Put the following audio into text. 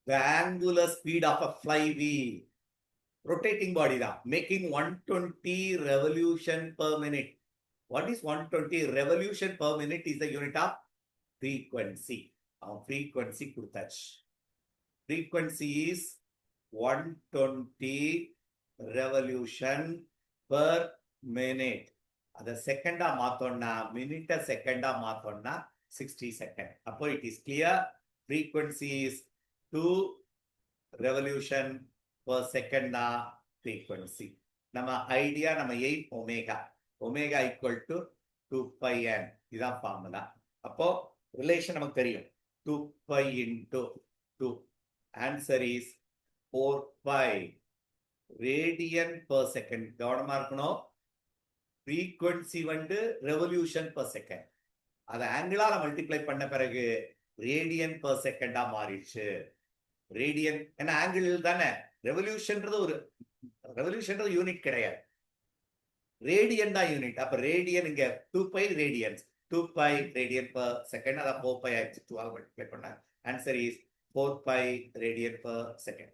the angular speed of a flywheel. Rotating body தான். Making 120 revolution per minute. What is 120 revolution per minute is the unit of frequency. Our frequency கொடுத்தாச்சு. Frequency is 120 revolution per minute. அதை செகண்டா மாத்தோம்னா மினிட்ட செகண்டா மாத்தோம்னா 60 second. அப்போ it is clear frequency is 2 revolution per second தான் frequency. நம்ம idea நம்ம 8 omega. Omega equal to 2 pi n. இதான் formula. அப்போ relation நமக்கு தெரியும். 2 pi into 2. Answer is 4 pi radian per second. கவனமா இருக்கணும். frequency வந்து revolution per second. அதை ஆங்கிளால மல்டிப்ளை பண்ண பிறகு ரேடியன் per செகண்டா மாறிடுச்சு. ரேடியன் ஏன்னா ஆங்கிள் தானே. ரெவல்யூஷன்றது யூனிட் கிடையாது. ரேடியன் தான் யூனிட். அப்ப ரேடியன் இங்க 2 pi radians. 2 pi radian per second. அதான் 4 பை ஆயிடுச்சு. 2 ஆல் மல்டிப்ளை பண்ண. Answer is 4 pi radian per second.